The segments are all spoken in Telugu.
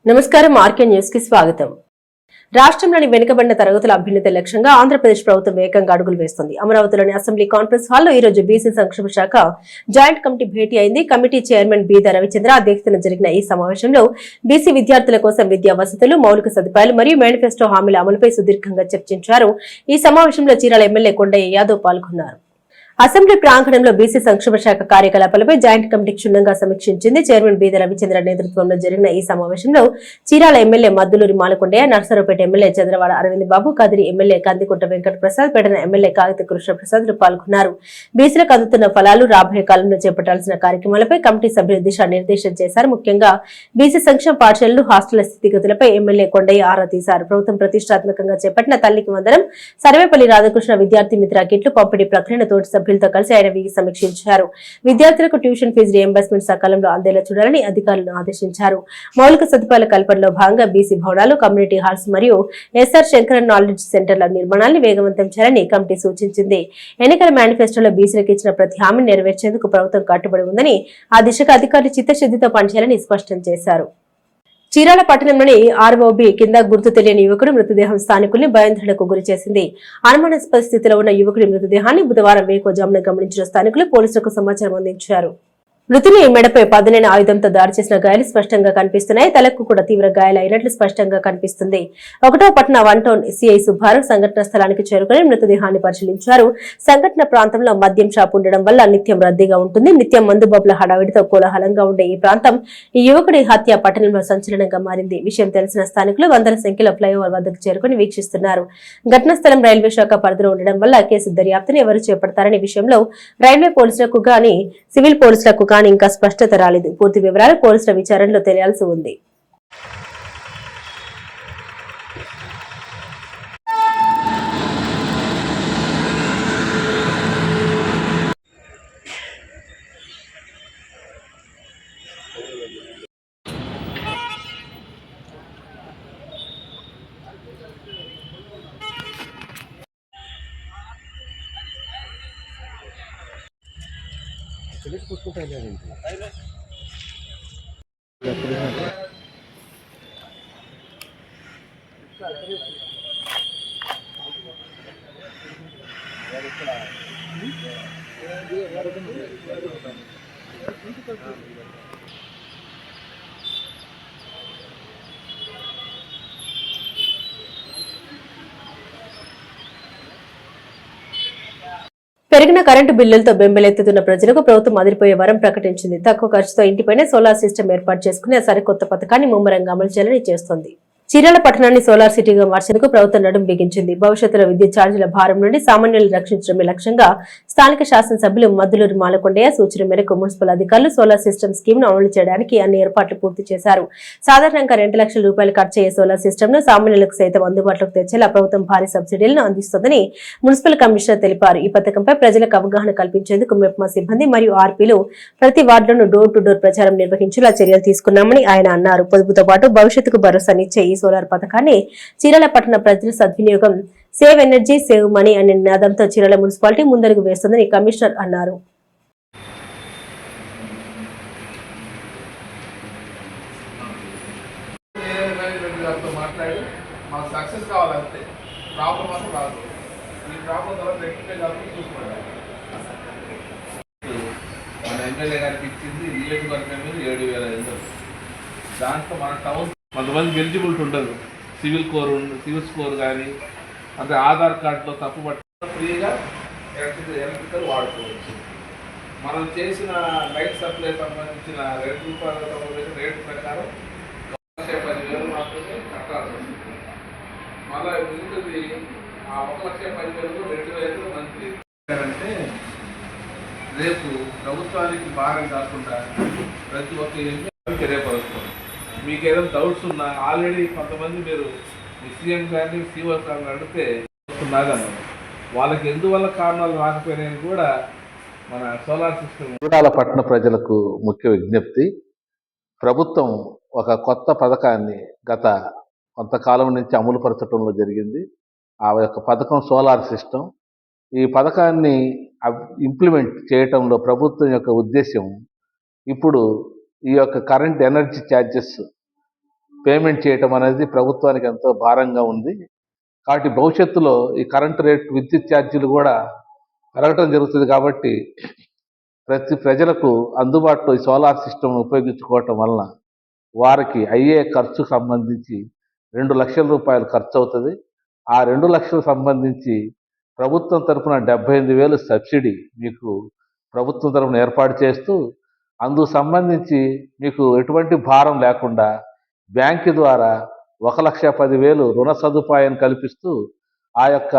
నమస్కారం ఆర్కే న్యూస్ కి స్వాగతం. రాష్ట్రంలోని వెనుకబడిన తరగతుల అభ్యున్నతి లక్ష్యంగా ఆంధ్రప్రదేశ్ ప్రభుత్వం వేగంగా అడుగులు వేస్తుంది. అమరావతిలోని అసెంబ్లీ కాన్ఫరెన్స్ హాల్లో ఈ రోజు బీసీ సంక్షేమ శాఖ జాయింట్ కమిటీ భేటీ అయింది. కమిటీ చైర్మన్ బీదా రవిచంద్ర అధ్యక్షతన జరిగిన ఈ సమావేశంలో బీసీ విద్యార్థుల కోసం విద్యా వసతులు, మౌలిక సదుపాయాలు మరియు మేనిఫెస్టో హామీల అమలుపై సుదీర్ఘంగా చర్చించారు. ఈ సమావేశంలో చీరాల ఎమ్మెల్యే కొండయ్య యాదవ్ పాల్గొన్నారు. అసెంబ్లీ ప్రాంగణంలో బీసీ సంక్షేమ శాఖ కార్యకలాపాలపై జాయింట్ కమిటీ క్షుణ్ణంగా సమీక్షించింది. చైర్మన్ బీద రవిచంద్ర నేతృత్వంలో జరిగిన ఈ సమావేశంలో చీరాల ఎమ్మెల్యే మద్దులూరి మాలకొండయ్య, నర్సరావుపేట ఎమ్మెల్యే చంద్రవాడ అరవింద్ బాబు, కదిరి ఎమ్మెల్యే కందికుంట వెంకట ప్రసాద్, పెడన ఎమ్మెల్యే కాగిత కృష్ణప్రసాద్ పాల్గొన్నారు. బీసీలకు అందుతున్న ఫలాలు, రాబోయే కాలంలో చేపట్టాల్సిన కార్యక్రమాలపై కమిటీ సభ్యులు దిశానిర్దేశం చేశారు. ముఖ్యంగా బీసీ సంక్షేమ పాఠశాలలు, హాస్టళ్ల స్థితిగతులపై ఎమ్మెల్యే కొండయ్య ఆరా తీశారు. ప్రభుత్వం ప్రతిష్టాత్మకంగా చేపట్టిన తల్లికి వందనం, సర్వేపల్లి రాధాకృష్ణ విద్యార్థి మిత్ర కిట్లు పంపిణీ ప్రక్రియను తోటి సభ్యులతో కలిసి ఆయన సమీక్షించారు. విద్యార్థులకు ట్యూషన్ ఫీజు రియంబర్స్మెంట్ సకాలంలో అందేలా చూడాలని అధికారులను ఆదేశించారు. మౌలిక సదుపాయాల కల్పనలో భాగంగా బీసీ భవనాలు, కమ్యూనిటీ హాల్స్ మరియు ఎస్ఆర్ శంకరన్ నాలెడ్జ్ సెంటర్ల నిర్మాణాన్ని వేగవంతం చేయాలని కమిటీ సూచించింది. ఎన్నికల మేనిఫెస్టోలో బీసీలకు ఇచ్చిన ప్రతి హామీని నెరవేర్చేందుకు ప్రభుత్వం కట్టుబడి ఉందని, ఆ దిశగా అధికారులు చిత్తశుద్దితో పనిచేయాలని స్పష్టం చేశారు. చీరాల పట్టణంలోని ఆర్ఓబి కింద గుర్తు తెలియని యువకుడు మృతదేహం స్థానికుల్ని భయాందోళనకు గురి చేసింది. అనుమానాస్పద స్థితిలో ఉన్న యువకుడి మృతదేహాన్ని బుధవారం వేకువజామున గమనించిన స్థానికులు పోలీసులకు సమాచారం అందించారు. మృతుని మెడపై పదునైన ఆయుధంతో దాడి చేసిన గాయాలు స్పష్టంగా కనిపిస్తున్నాయి. తలకు కూడా తీవ్ర గాయాలైనట్లు స్పష్టంగా కనిపిస్తుంది. 1వ పట్టణ 1 టౌన్ సిఐ సుబ్బారావు సంఘటన స్థలానికి చేరుకుని మృతదేహాన్ని పరిశీలించారు. సంఘటన ప్రాంతంలో మద్యం షాప్ ఉండడం వల్ల నిత్యం రద్దీగా ఉంటుంది. నిత్యం మందుబాబుల హడావిడితో కోలాహలంగా ఉండే ఈ ప్రాంతం ఈ యువకుడి హత్య పట్టణంలో సంచలనంగా మారింది. విషయం తెలిసిన స్థానికులు వందల సంఖ్యలో ఫ్లైఓవర్ వద్దకు చేరుకుని వీక్షిస్తున్నారు. ఘటనా స్థలం రైల్వే శాఖ పరిధిలో ఉండడం వల్ల కేసు దర్యాప్తును ఎవరు చేపడతారనే విషయంలో రైల్వే పోలీసులకు గాని, సివిల్ పోలీసులకు కానీ ఇంకా స్పష్టత రాలేదు. పూర్తి వివరాలు పోలీసుల విచారణలో తెలియాల్సి ఉంది. పెరిగిన కరెంటు బిల్లులతో బెంబెలెత్తుతున్న ప్రజలకు ప్రభుత్వం అదిరిపోయే వరం ప్రకటించింది. తక్కువ ఖర్చుతో ఇంటిపైనే సోలార్ సిస్టమ్ ఏర్పాటు చేసుకుని ఆ సరికొత్త పథకాన్ని ముమ్మరంగా అమలు చేయాలని చేస్తోంది. చీరాల పట్టణాన్ని సోలార్ సిటీగా మార్చేందుకు ప్రభుత్వం నడుం బిగించింది. భవిష్యత్తులో విద్యుత్ ఛార్జీల భారం నుండి సామాన్యులను రక్షించడమే లక్ష్యంగా స్థానిక శాసనసభ్యులు మద్దులూరి మాలకొండయ్య సూచన మేరకు మున్సిపల్ అధికారులు సోలార్ సిస్టమ్ స్కీమ్ ను అమలు చేయడానికి అన్ని ఏర్పాట్లు పూర్తి చేశారు. సాధారణంగా 2 లక్షల రూపాయలు ఖర్చు అయ్యే సోలార్ సిస్టమ్ ను సామాన్యులకు సైతం అందుబాటులోకి తెచ్చేలా ప్రభుత్వం భారీ సబ్సిడీలను అందిస్తోందని మున్సిపల్ కమిషనర్ తెలిపారు. ఈ పథకంపై ప్రజలకు అవగాహన కల్పించేందుకు మెప్మా సిబ్బంది మరియు ఆర్పీలు ప్రతి వార్డులోనూ డోర్ టు డోర్ ప్రచారం నిర్వహించేలా చర్యలు తీసుకున్నామని ఆయన అన్నారు. పొదుపుతో పాటు భవిష్యత్తుకు భరోసానిచ్చే ఈ సోలార్ పథకాన్ని చీరాల పట్టణ ప్రజల సద్వినియోగం, సేవ్ ఎనర్జీ సేవ్ మనీ అనే నినాదంతో చీరాల మున్సిపాలిటీ ముందడుగు వేస్తోందని కమిషనర్ అన్నారు. దాంట్లో మన టౌన్ కొంతమంది ఎలిజిబిలిటీ ఉండదు. సివిల్ స్కోర్ కానీ అంటే ఆధార్ కార్డులో తప్పు పట్టి ఫ్రీగా ఎలక్ట్రికల్ వాడుకోవచ్చు. మనం చేసిన లైట్ సప్లై సంబంధించిన ₹2 రేటు ప్రకారం 1,10,000 మాత్రమే కట్టాల్సి వస్తుంది. మళ్ళీ మిగతాది ఆ 1,10,000 2,000 మంత్లీ అంటే రేపు ప్రభుత్వానికి భారం కాకుండా ప్రతి ఒక్క తెలియపరుస్తాం. మీకు ఏదైనా డౌట్స్ ఉన్నా ఆల్రెడీ కొంతమంది మీరు సీఎం గారిని సీఓ గారిని అడిగితే వస్తున్నారన్న వాళ్ళకి ఎందువల్ల కారణాలు రాకపోయినాయని కూడా మన సోలార్ సిస్టమ్. చీరాల పట్టణ ప్రజలకు ముఖ్య విజ్ఞప్తి, ప్రభుత్వం ఒక కొత్త పథకాన్ని గత కొంతకాలం నుంచి అమలుపరచడంలో జరిగింది. ఆ యొక్క పథకం సోలార్ సిస్టమ్. ఈ పథకాన్ని ఇంప్లిమెంట్ చేయటంలో ప్రభుత్వం యొక్క ఉద్దేశం ఇప్పుడు ఈ యొక్క కరెంట్ ఎనర్జీ ఛార్జెస్ పేమెంట్ చేయటం అనేది ప్రభుత్వానికి ఎంతో భారంగా ఉంది. కాబట్టి భవిష్యత్తులో ఈ కరెంటు రేట్, విద్యుత్ ఛార్జీలు కూడా పెరగటం జరుగుతుంది. కాబట్టి ప్రతి ప్రజలకు అందుబాటులో ఈ సోలార్ సిస్టమ్ ఉపయోగించుకోవటం వలన వారికి అయ్యే ఖర్చుకు సంబంధించి 2 లక్షల రూపాయలు ఖర్చు అవుతుంది. ఆ 2 లక్షలకు సంబంధించి ప్రభుత్వం తరఫున 78,000 సబ్సిడీ మీకు ప్రభుత్వం తరఫున ఏర్పాటు చేస్తూ, అందుకు సంబంధించి మీకు ఎటువంటి భారం లేకుండా బ్యాంకు ద్వారా 1,10,000 రుణ సదుపాయం కల్పిస్తూ, ఆ యొక్క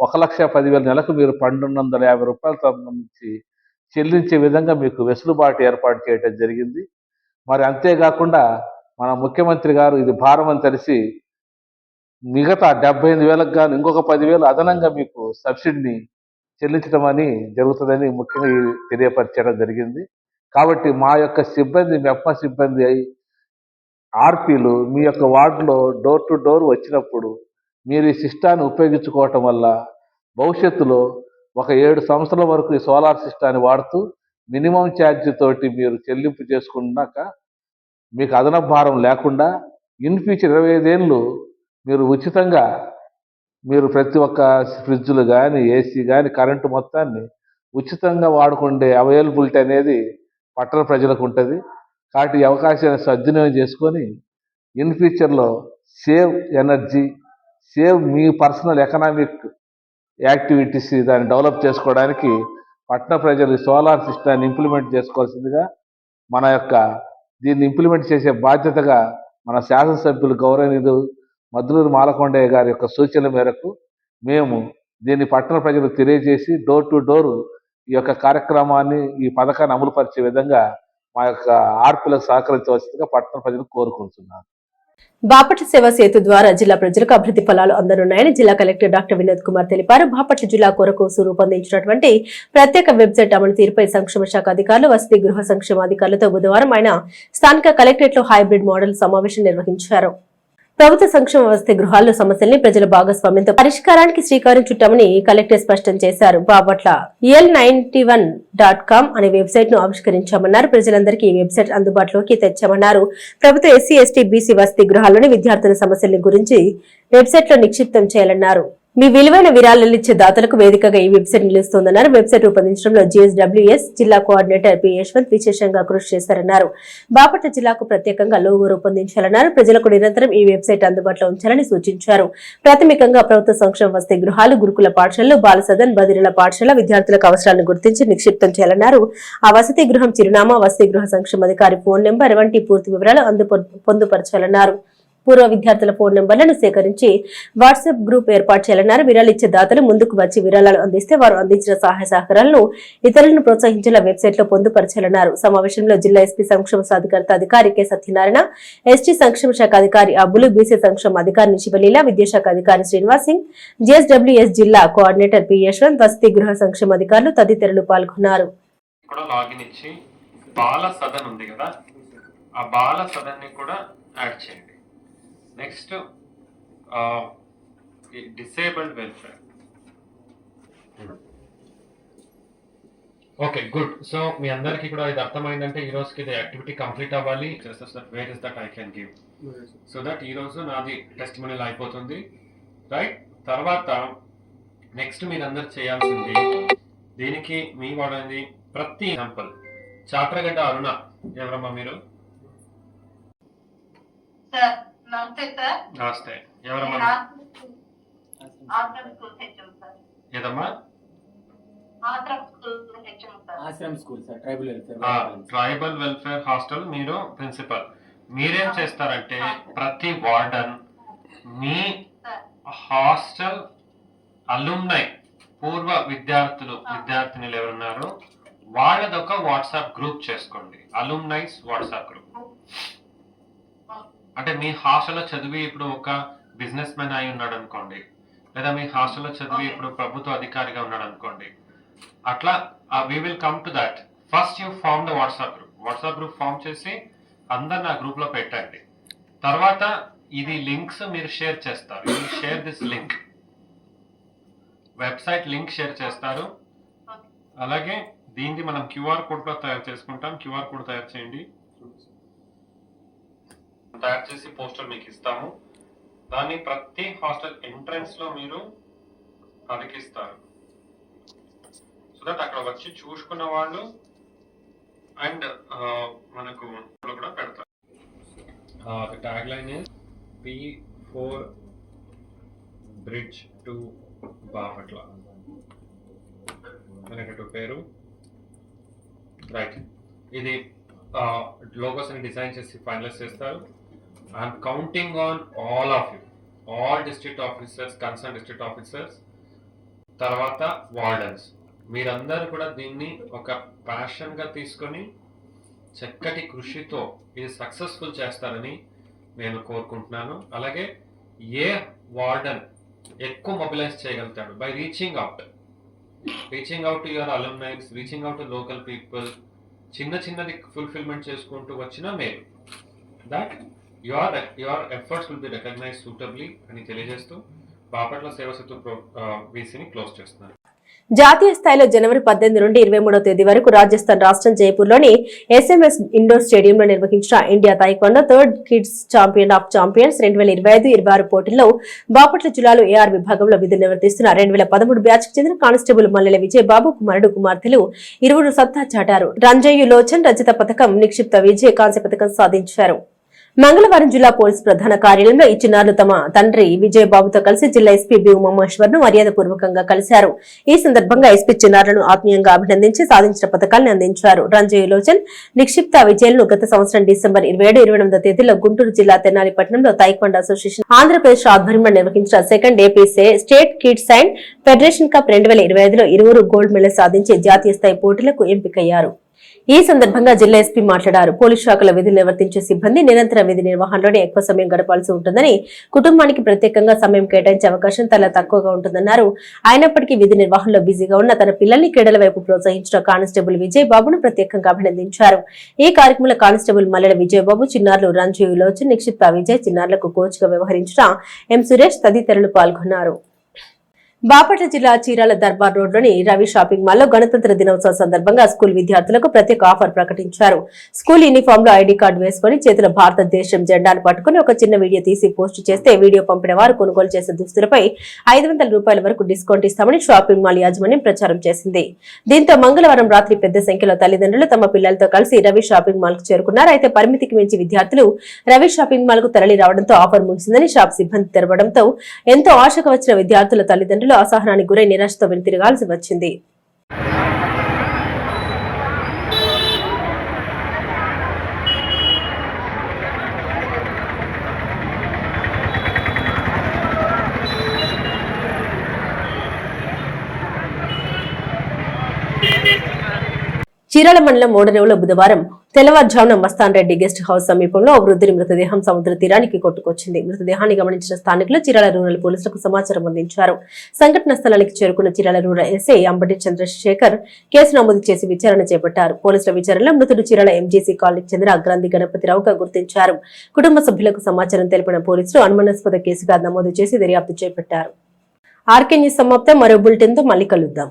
1,10,000 నెలకు మీరు 1,250 రూపాయలు సంబంధించి చెల్లించే విధంగా మీకు వెసులుబాటు ఏర్పాటు చేయడం జరిగింది. మరి అంతేకాకుండా మన ముఖ్యమంత్రి గారు ఇది భారం అని తెలిసి మిగతా 78,000కు గాను ఇంకొక 10,000 అదనంగా మీకు సబ్సిడీని చెల్లించడం అని జరుగుతుందని ముఖ్యంగా తెలియపరచడం జరిగింది. కాబట్టి మా యొక్క సిబ్బంది, మెప్మా సిబ్బంది ఆర్పీలు మీ యొక్క వార్డులో డోర్ టు డోర్ వచ్చినప్పుడు మీరు ఈ సిస్టాన్ని ఉపయోగించుకోవటం వల్ల భవిష్యత్తులో ఒక 7 సంవత్సరాల వరకు ఈ సోలార్ సిస్టాన్ని వాడుతూ మినిమం ఛార్జ్ తోటి మీరు చెల్లింపు చేసుకున్నాక మీకు అదనపు భారం లేకుండా ఇన్ ఫ్యూచర్ 25 ఏళ్ళు మీరు ఉచితంగా మీరు ప్రతి ఒక్క ఫ్రిడ్జ్లు కానీ, ఏసీ కానీ, కరెంటు మొత్తాన్ని ఉచితంగా వాడుకునే అవైలబిలిటీ అనేది పట్టణ ప్రజలకు ఉంటుంది. కాబట్టి ఈ అవకాశాన్ని సద్వినియోగం చేసుకొని ఇన్ ఫ్యూచర్లో save energy, save me personal economic activities దాన్ని డెవలప్ చేసుకోవడానికి పట్టణ ప్రజలు సోలార్ సిస్టాన్ని ఇంప్లిమెంట్ చేసుకోవాల్సిందిగా దీన్ని ఇంప్లిమెంట్ చేసే బాధ్యతగా మన శాసనసభ్యులు గౌరవనీయులు మద్దులూరి మాలకొండయ్య గారి యొక్క సూచనల మేరకు మేము దీన్ని పట్టణ ప్రజలకు తెలియజేసి డోర్ టు డోర్ ఈ యొక్క కార్యక్రమాన్ని, ఈ పథకాన్ని అమలుపరిచే విధంగా మా యొక్క ఆర్పీలకు సహకరించవలసిందిగా పట్టణ ప్రజలు కోరుకుంటున్నాను. బాపట్ల సేవా సేతు ద్వారా జిల్లా ప్రజలకు అభివృద్ధి ఫలాలు అందనున్నాయని జిల్లా కలెక్టర్ డాక్టర్ వినోద్ కుమార్ తెలిపారు. బాపట్ల జిల్లా కొరకు రూపొందించినటువంటి ప్రత్యేక వెబ్సైట్ అమలు తీరుపై సంక్షేమ శాఖ అధికారులు, వసతి గృహ సంక్షేమ అధికారులతో బుధవారం ఆయన స్థానిక కలెక్టరేట్ లో హైబ్రిడ్ మోడల్ సమావేశం నిర్వహించారు. ప్రభుత్వ సంక్షేమ వసతి గృహాల్లో సమస్యల్ని ప్రజల భాగస్వామ్యంతో పరిష్కారానికి శ్రీకారం చుట్టామని కలెక్టర్ స్పష్టం చేశారు. బాపట్ల el91.com అనే వెబ్సైట్ ను ఆవిష్కరించామన్నారు. ప్రజలందరికీ ఈ వెబ్సైట్ అందుబాటులోకి తెచ్చామన్నారు. ప్రభుత్వ ఎస్సీ, ఎస్టీ, బీసీ వసతి గృహాల్లోని విద్యార్థుల సమస్యల గురించి వెబ్సైట్ లో నిక్షిప్తం చేయాలన్నారు. మీ విలువైన విరాళాలు ఇచ్చే దాతలకు వేదికగా ఈ వెబ్సైట్ నిలుస్తోందన్నారు. వెబ్సైట్ రూపొందించడంలో GSWS జిల్లా కోఆర్డినేటర్ పి యశ్వంత్ విశేషంగా కృషి చేశారన్నారు. బాపట్ల జిల్లాకు ప్రత్యేకంగా లోగో రూపొందించాలన్నారు. ప్రజలకు నిరంతరం ఈ వెబ్సైట్ అందుబాటులో ఉంచాలని సూచించారు. ప్రాథమికంగా ప్రభుత్వ సంక్షేమ వసతి గృహాలు, గురుకుల పాఠశాలలు, బాల సదన్, బదిలీల పాఠశాల విద్యార్థులకు అవసరాలను గుర్తించి నిక్షిప్తం చేయాలన్నారు. ఆ వసతి గృహం చిరునామా, వసతి గృహ సంక్షేమ అధికారి ఫోన్ నెంబర్ వంటి పూర్తి వివరాలు పొందుపరచాలన్నారు. పూర్వ విద్యార్థుల ఫోన్ నెంబర్లను సేకరించి వాట్సాప్ గ్రూప్ ఏర్పాటు చేయాలన్నారు. విరాళాలు ఇచ్చే దాతలు ముందుకు వచ్చి విరాళాలు అందిస్తే వారు అందించిన సహాయ సహకారాలను ఇతరులను ప్రోత్సహించేలా వెబ్సైట్ లో పొందుపరచాలన్నారు. సమావేశంలో జిల్లా ఎస్పీ సంక్షేమ సాధికారత అధికారి కె సత్యనారాయణ, ఎస్టీ సంక్షేమ శాఖ అధికారి అబ్బులు, బీసీ సంక్షేమ అధికారి శివలీల, విద్యాశాఖ అధికారి శ్రీనివాస్ సింగ్, GSWS జిల్లా కోఆర్డినేటర్ పి యశ్వంత్, వసతి గృహ సంక్షేమ అధికారులు తదితరులు పాల్గొన్నారు. బాల సదన్ ఉంది కదా, ఆ బాల సదన్ ని కూడా యాడ్ చేయండి. Next disabled welfare. Okay, good. So మీ అందరికీ కూడా ఇది అర్థమైందంటే ఈ రోజుకి ఇది యాక్టివిటీ కంప్లీట్ అవ్వాలి. Where is that I can give, so that ఈ రోజు నాది టెస్టిమోనియల్ అయిపోతుంది, రైట్? తర్వాత నెక్స్ట్ మీరు అందరు చేయాల్సింది, దీనికి మీ వాడేది ప్రతి ఎగ్జాంపుల్. చాట్రగడ్డ అరుణ ఎవరమ్మా మీరు? నమస్తే. ఎవరమ్మా? ఏదమ్మా? Tribal welfare hostel. మీరు ప్రిన్సిపల్. మీరేం చేస్తారంటే ప్రతి వార్డన్ మీ హాస్టల్ అలుమ్నై పూర్వ విద్యార్థినులు ఎవరున్నారో వాళ్ళదొక వాట్సాప్ గ్రూప్ చేసుకోండి. అలుమ్నైస్ వాట్సాప్ గ్రూప్. అంటే మీ హాస్టల్లో చదివి ఇప్పుడు ఒక బిజినెస్ మ్యాన్ అయి ఉన్నాడు అనుకోండి, లేదా మీ హాస్టల్లో చదివి ఇప్పుడు ప్రభుత్వ అధికారిగా ఉన్నాడు అనుకోండి, అట్లా we will come to that. First you form the WhatsApp group form చేసి అందరు ఆ గ్రూప్ లో పెట్టండి. తర్వాత ఇది లింక్స్ మీరు షేర్ చేస్తారు. Share this link, website link share చేస్తారు. అలాగే దీన్ని మనం QR కోడ్ లో తయారు చేసుకుంటాం. QR కోడ్ తయారు చేయండి. తయారు చేసి పోస్టర్ మీకు ఇస్తాము. దాన్ని ప్రతి హాస్టల్ ఎంట్రన్స్ లో మీరు అతికిస్తారు. సో దట్ అక్కడ వచ్చి చూసుకున్న వాళ్ళు అండ్ మనకు కూడా పెడతారు. The tagline is P4 Bridge to Bapatla. మనకు పేరు రైట్. ఇది లోగోస్ అని డిజైన్ చేసి ఫైనలైజ్ చేస్తారు. I'm counting on all of you, all district officers, concern district officers, తర్వాత వార్డన్స్, మీరందరూ కూడా దీన్ని ఒక ప్యాషన్గా తీసుకొని చక్కటి కృషితో ఇది సక్సెస్ఫుల్ చేస్తారని నేను కోరుకుంటున్నాను. అలాగే ఏ వార్డన్ ఎక్కువ మొబిలైజ్ చేయగలుగుతాడు by reaching out to your alumnis, reaching out to local people, చిన్నది ఫుల్ఫిల్మెంట్ చేసుకుంటూ వచ్చిన మేలు, that your efforts will be recognise suitably అని తెలియజేస్తూ బాపట్ల సేవా సేతు వీసీని క్లోజ్ చేస్తున్నాను. జాతీయ స్థాయిలో జనవరి 18 నుండి 23వ తేదీ వరకు రాజస్థాన్ రాష్ట్రం జైపూర్లోని SMS ఇండోర్ స్టేడియంలో నిర్వహించిన India taekwondo third kids champion of champions 2025-26 పోటీల్లో బాపట్ల జిల్లాలో AR విభాగంలో విధులు నిర్వర్తిస్తున్న 2013 బ్యాచ్ కు చెందిన కానిస్టేబుల్ మల్లెల విజయ్ బాబు కుమారుడు కుమార్తెలు ఇరువురు సత్తా చాటారు. రంజయ్య లోచన్ రజత పథకం, నిక్షిప్త విజయ్ కాంస్య పథకం సాధించారు. మంగళవారం జిల్లా పోలీసు ప్రధాన కార్యాలయంలో ఈ చిన్నారులు తమ తండ్రి విజయబాబుతో కలిసి జిల్లా ఎస్పీ బి ఉమామహేశ్వర్ ను మర్యాదపూర్వకంగా కలిశారు. ఈ సందర్భంగా ఎస్పీ చిన్నారులను ఆత్మీయంగా అభినందించి సాధించిన పథకాలను అందించారు. రంజయ్య లోచన్, నిక్షిప్త విజయలను గత సంవత్సరం డిసెంబర్ 27, 28వ తేదీలో గుంటూరు జిల్లా తెనాలిపట్నంలో తాయిక్వాండో అసోసియేషన్ ఆంధ్రప్రదేశ్ ఆధ్వర్యంలో నిర్వహించిన second AP state kids and federation cup 2025లో ఇరువురు గోల్డ్ మెడల్ సాధించి జాతీయ స్థాయి పోటీలకు ఎంపికయ్యారు. ఈ సందర్భంగా జిల్లా ఎస్పీ మాట్లాడారు. పోలీస్ శాఖలో విధులు నిర్వర్తించే సిబ్బంది నిరంతర విధి నిర్వహణలోనే ఎక్కువ సమయం గడపాల్సి ఉంటుందని, కుటుంబానికి ప్రత్యేకంగా సమయం కేటాయించే అవకాశం చాలా తక్కువగా ఉంటుందన్నారు. అయినప్పటికీ విధి నిర్వహణలో బిజీగా ఉన్న తన పిల్లల్ని క్రీడల వైపు ప్రోత్సహించిన కానిస్టేబుల్ విజయ్ బాబును ప్రత్యేకంగా అభినందించారు. ఈ కార్యక్రమంలో కానిస్టేబుల్ మల్లెల విజయ్ బాబు, చిన్నారులు రంజీవ్ లోచన్, నిక్షిప్త విజయ్, చిన్నారులకు కోచ్ గా వ్యవహరించిన ఎం సురేష్ తదితరులు పాల్గొన్నారు. బాపట్ల జిల్లా చీరాల దర్బార్ రోడ్లోని రవి షాపింగ్ మాల్లో గణతంత్ర దినోత్సవం సందర్భంగా స్కూల్ విద్యార్థులకు ప్రత్యేక ఆఫర్ ప్రకటించారు. స్కూల్ యూనిఫామ్ లో ఐడి కార్డు వేసుకుని చేతిలో భారతదేశం జెండాను పట్టుకుని ఒక చిన్న వీడియో తీసి పోస్టు చేస్తే వీడియో పంపిన వారు కొనుగోలు చేసే దుస్తులపై 500 రూపాయల వరకు డిస్కౌంట్ ఇస్తామని షాపింగ్ మాల్ యాజమాన్యం ప్రచారం చేసింది. దీంతో మంగళవారం రాత్రి పెద్ద సంఖ్యలో తల్లిదండ్రులు తమ పిల్లలతో కలిసి రవి షాపింగ్ మాల్ కు చేరుకున్నారు. అయితే పరిమితికి మించి విద్యార్థులు రవి షాపింగ్ మాల్ కు తరలి రావడంతో ఆఫర్ ముగిసిందని షాప్ సిబ్బంది తెరవడంతో ఎంతో ఆశకు వచ్చిన విద్యార్థుల తల్లిదండ్రులు అసహనానికి గురై నిరాశతో వెనుతిరగాల్సి వచ్చింది. చీరాల మండలం మోడరేవులో బుధవారం తెల్లవారుజామున మస్తాన్ రెడ్డి గెస్ట్ హౌస్ సమీపంలో ఓ వృద్ధుని మృతదేహం సముద్ర తీరానికి కొట్టుకొచ్చింది. మృతదేహాన్ని గమనించిన స్థానికులు చీరాల రూరల్ పోలీసులకు సమాచారం అందించారు. సంఘటన స్థలానికి చేరుకున్న Chirala rural SI Ambati Chandrasekhar case నమోదు చేసి విచారణ చేపట్టారు. పోలీసుల విచారణలో మృతుడు చీరాల ఎంజీసీ కాలనీకి చెందిన గ్రంథి గణపతిరావుగా గుర్తించారు. కుటుంబ సభ్యులకు సమాచారం తెలిపిన పోలీసులు అనుమానాస్పద కేసుగా నమోదు చేసి దర్యాప్తు చేపట్టారు. ఆర్కే న్యూస్ సమాప్తం. మరో బులెటిన్ తో మళ్ళీ కలుద్దాం.